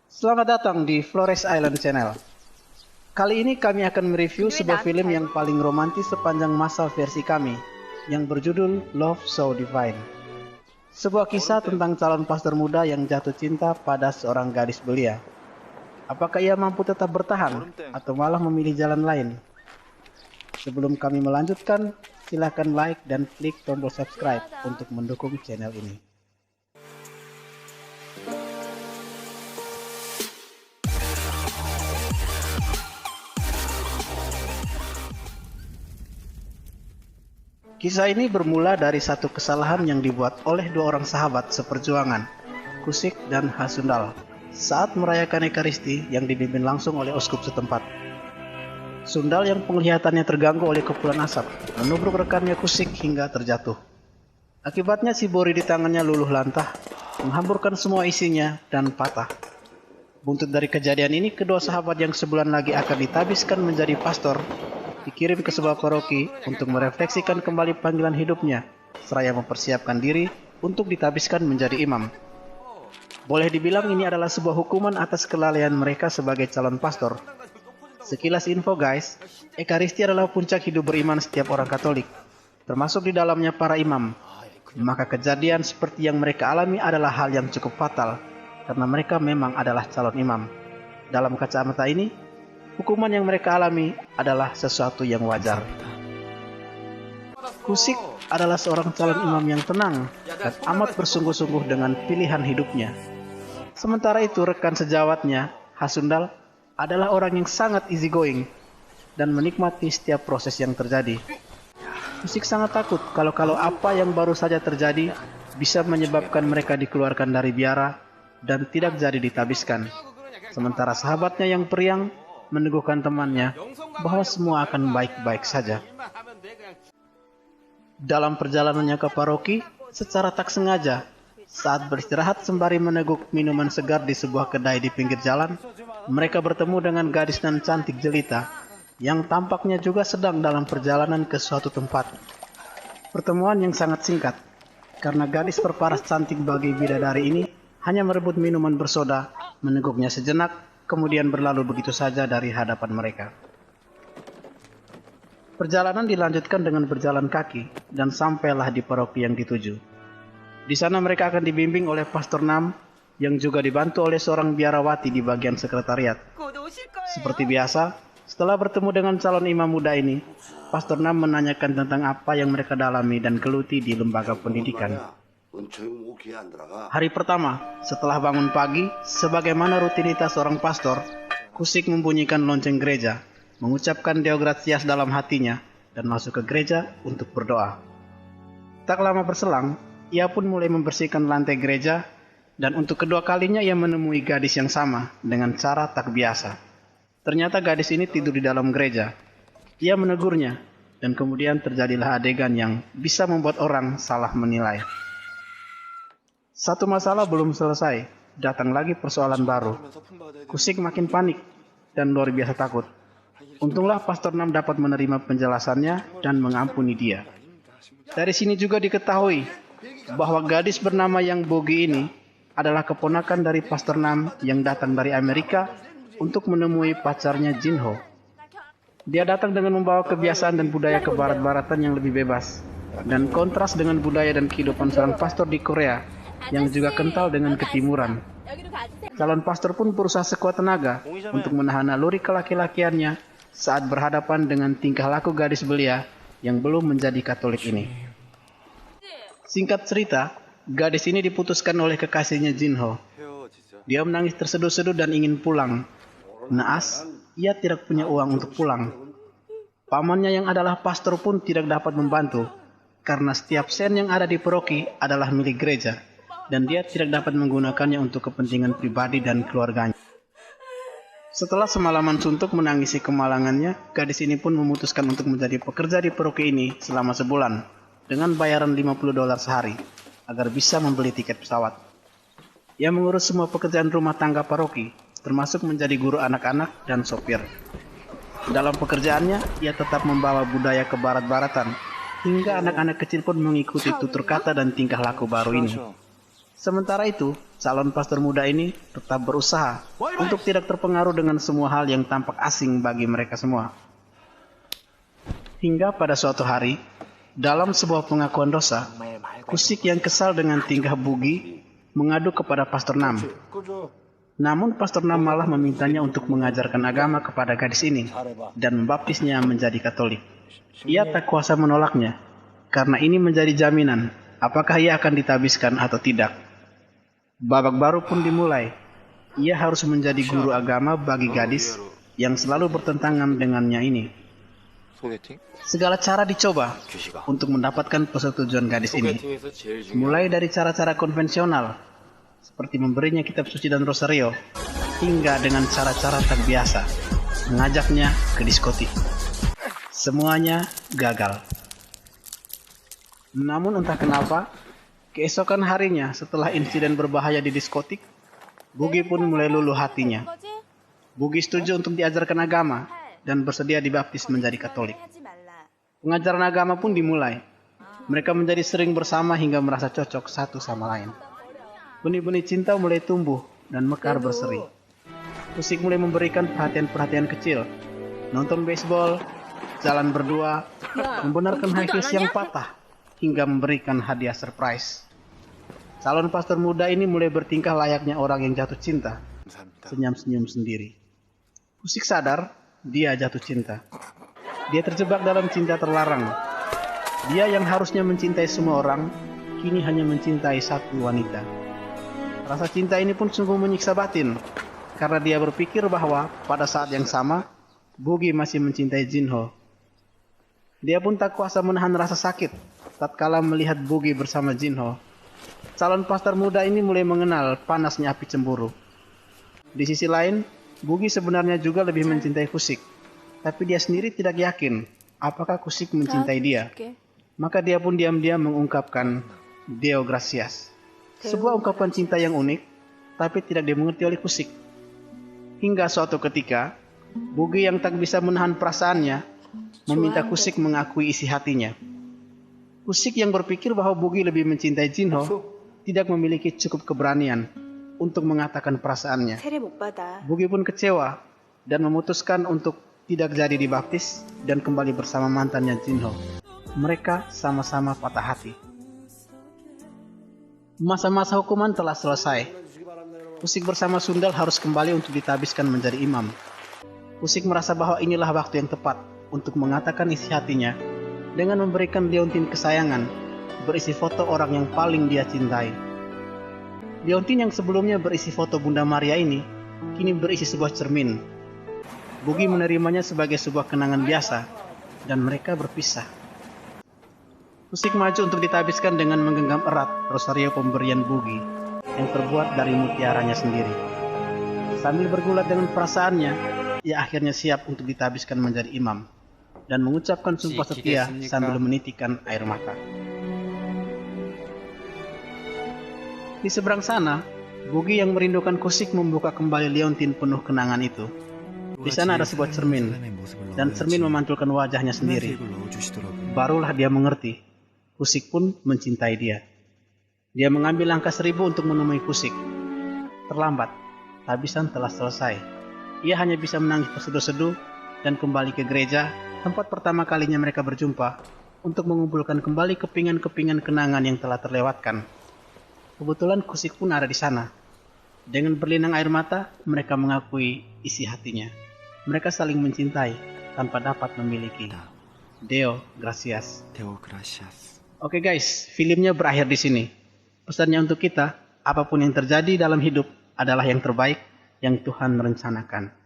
Selamat datang di Flores Island Channel. Kali ini kami akan mereview sebuah film yang paling romantis sepanjang masa versi kami, yang berjudul Love So Divine. Sebuah kisah tentang calon pastor muda yang jatuh cinta pada seorang gadis belia. Apakah ia mampu tetap bertahan atau malah memilih jalan lain? Sebelum kami melanjutkan, silakan like dan klik tombol subscribe untuk mendukung channel ini. Kisah ini bermula dari satu kesalahan yang dibuat oleh dua orang sahabat seperjuangan, Kusik dan Hasundal, saat merayakan Ekaristi yang dipimpin langsung oleh uskup setempat. Sundal yang penglihatannya terganggu oleh kepulan asap, menubruk rekannya Kusik hingga terjatuh. Akibatnya si bori di tangannya luluh lantah, menghamburkan semua isinya dan patah. Buntut dari kejadian ini, kedua sahabat yang sebulan lagi akan ditabiskan menjadi pastor dikirim ke sebuah paroki untuk merefleksikan kembali panggilan hidupnya, seraya mempersiapkan diri untuk ditabiskan menjadi imam. Boleh dibilang ini adalah sebuah hukuman atas kelalaian mereka sebagai calon pastor. Sekilas info guys, Ekaristi adalah puncak hidup beriman setiap orang Katolik, termasuk di dalamnya para imam. Maka kejadian seperti yang mereka alami adalah hal yang cukup fatal, karena mereka memang adalah calon imam. Dalam kacamata ini, hukuman yang mereka alami adalah sesuatu yang wajar. Kusik adalah seorang calon imam yang tenang dan amat bersungguh-sungguh dengan pilihan hidupnya. Sementara itu rekan sejawatnya, Hasundal, adalah orang yang sangat easygoing dan menikmati setiap proses yang terjadi. Kusik sangat takut kalau apa yang baru saja terjadi bisa menyebabkan mereka dikeluarkan dari biara dan tidak jadi ditabiskan. Sementara sahabatnya yang periang meneguhkan temannya bahwa semua akan baik-baik saja. Dalam perjalanannya ke paroki, secara tak sengaja, saat beristirahat sembari meneguk minuman segar di sebuah kedai di pinggir jalan, mereka bertemu dengan gadis nan cantik jelita yang tampaknya juga sedang dalam perjalanan ke suatu tempat. Pertemuan yang sangat singkat, karena gadis berparas cantik bagi bidadari ini hanya merebut minuman bersoda, meneguknya sejenak, kemudian berlalu begitu saja dari hadapan mereka. Perjalanan dilanjutkan dengan berjalan kaki dan sampailah di paroki yang dituju. Di sana mereka akan dibimbing oleh Pastor Nam yang juga dibantu oleh seorang biarawati di bagian sekretariat. Seperti biasa, setelah bertemu dengan calon imam muda ini, Pastor Nam menanyakan tentang apa yang mereka dalami dan geluti di lembaga pendidikan. Hari pertama, setelah bangun pagi, sebagaimana rutinitas seorang pastor, Kusik membunyikan lonceng gereja, mengucapkan Deo Gratias dalam hatinya, dan masuk ke gereja untuk berdoa. Tak lama berselang, ia pun mulai membersihkan lantai gereja, dan untuk kedua kalinya ia menemui gadis yang sama, dengan cara tak biasa. Ternyata gadis ini tidur di dalam gereja. Ia menegurnya, dan kemudian terjadilah adegan yang bisa membuat orang salah menilai. Satu masalah belum selesai, datang lagi persoalan baru. Kusik makin panik dan luar biasa takut. Untunglah Pastor Nam dapat menerima penjelasannya dan mengampuni dia. Dari sini juga diketahui bahwa gadis bernama Yang Bogi ini adalah keponakan dari Pastor Nam yang datang dari Amerika untuk menemui pacarnya Jinho. Dia datang dengan membawa kebiasaan dan budaya kebarat-baratan yang lebih bebas, dan kontras dengan budaya dan kehidupan seorang pastor di Korea yang juga kental dengan ketimuran. Calon pastor pun berusaha sekuat tenaga untuk menahan naluri kelaki-lakiannya saat berhadapan dengan tingkah laku gadis belia yang belum menjadi Katolik ini. Singkat cerita, gadis ini diputuskan oleh kekasihnya Jinho. Dia menangis terseduh-seduh dan ingin pulang. Naas, ia tidak punya uang untuk pulang. Pamannya yang adalah pastor pun tidak dapat membantu, karena setiap sen yang ada di paroki adalah milik gereja, dan dia tidak dapat menggunakannya untuk kepentingan pribadi dan keluarganya. Setelah semalaman suntuk menangisi kemalangannya, gadis ini pun memutuskan untuk menjadi pekerja di paroki ini selama sebulan, dengan bayaran $50 sehari, agar bisa membeli tiket pesawat. Ia mengurus semua pekerjaan rumah tangga paroki, termasuk menjadi guru anak-anak dan sopir. Dalam pekerjaannya, ia tetap membawa budaya kebarat-baratan, hingga anak-anak kecil pun mengikuti tutur kata dan tingkah laku baru ini. Sementara itu, calon pastor muda ini tetap berusaha untuk tidak terpengaruh dengan semua hal yang tampak asing bagi mereka semua. Hingga pada suatu hari, dalam sebuah pengakuan dosa, Kusik yang kesal dengan tingkah Bugi mengadu kepada Pastor Nam. Namun Pastor Nam malah memintanya untuk mengajarkan agama kepada gadis ini dan membaptisnya menjadi Katolik. Ia tak kuasa menolaknya, karena ini menjadi jaminan apakah ia akan ditabiskan atau tidak. Babak baru pun dimulai. Ia harus menjadi guru agama bagi gadis yang selalu bertentangan dengannya ini. Segala cara dicoba untuk mendapatkan persetujuan gadis ini. Mulai dari cara-cara konvensional, seperti memberinya kitab suci dan rosario, hingga dengan cara-cara tak biasa, mengajaknya ke diskotik. Semuanya gagal. Namun entah kenapa, keesokan harinya setelah insiden berbahaya di diskotik, Bugi pun mulai luluh hatinya. Bugi setuju untuk diajarkan agama dan bersedia dibaptis menjadi Katolik. Pengajaran agama pun dimulai. Mereka menjadi sering bersama hingga merasa cocok satu sama lain. Benih-benih cinta mulai tumbuh dan mekar berseri. Kusik mulai memberikan perhatian-perhatian kecil, nonton baseball, jalan berdua, membenarkan high heels yang patah, hingga memberikan hadiah surprise. Calon pastor muda ini mulai bertingkah layaknya orang yang jatuh cinta, senyum-senyum sendiri. Kusik sadar dia jatuh cinta. Dia terjebak dalam cinta terlarang. Dia yang harusnya mencintai semua orang, kini hanya mencintai satu wanita. Rasa cinta ini pun sungguh menyiksa batin, karena dia berpikir bahwa pada saat yang sama, Bugi masih mencintai Jinho. Dia pun tak kuasa menahan rasa sakit tatkala melihat Bugi bersama Jinho. Calon pastor muda ini mulai mengenal panasnya api cemburu. Di sisi lain, Bugi sebenarnya juga lebih mencintai Kusik, tapi dia sendiri tidak yakin apakah Kusik mencintai dia. Maka dia pun diam-diam mengungkapkan Deo Gracias. Sebuah ungkapan cinta yang unik, tapi tidak dimengerti oleh Kusik. Hingga suatu ketika, Bugi yang tak bisa menahan perasaannya, meminta Kusik mengakui isi hatinya. Kusik yang berpikir bahwa Bugi lebih mencintai Jinho, tidak memiliki cukup keberanian untuk mengatakan perasaannya. Bugi pun kecewa dan memutuskan untuk tidak jadi dibaptis dan kembali bersama mantannya Jinho. Mereka sama-sama patah hati. Masa-masa hukuman telah selesai. Kusik bersama Sundal harus kembali untuk ditabiskan menjadi imam. Kusik merasa bahwa inilah waktu yang tepat untuk mengatakan isi hatinya dengan memberikan liontin kesayangan berisi foto orang yang paling dia cintai. Liontin yang sebelumnya berisi foto Bunda Maria ini, kini berisi sebuah cermin. Bugi menerimanya sebagai sebuah kenangan biasa, dan mereka berpisah. Kusik maju untuk ditabiskan dengan menggenggam erat rosario pemberian Bugi, yang terbuat dari mutiaranya sendiri. Sambil bergulat dengan perasaannya, ia akhirnya siap untuk ditabiskan menjadi imam, dan mengucapkan sumpah setia sambil menitikan air mata. Di seberang sana, Bugi yang merindukan Kusik membuka kembali liontin penuh kenangan itu. Di sana ada sebuah cermin, dan cermin memantulkan wajahnya sendiri. Barulah dia mengerti, Kusik pun mencintai dia. Dia mengambil langkah 1000 untuk menemui Kusik. Terlambat, tabisan telah selesai. Ia hanya bisa menangis terseduh-seduh dan kembali ke gereja, tempat pertama kalinya mereka berjumpa, untuk mengumpulkan kembali kepingan-kepingan kenangan yang telah terlewatkan. Kebetulan Kusik pun ada di sana. Dengan berlinang air mata, mereka mengakui isi hatinya. Mereka saling mencintai tanpa dapat memiliki. Deo Gracias. Oke guys, filmnya berakhir di sini. Pesannya untuk kita, apapun yang terjadi dalam hidup adalah yang terbaik yang Tuhan rencanakan.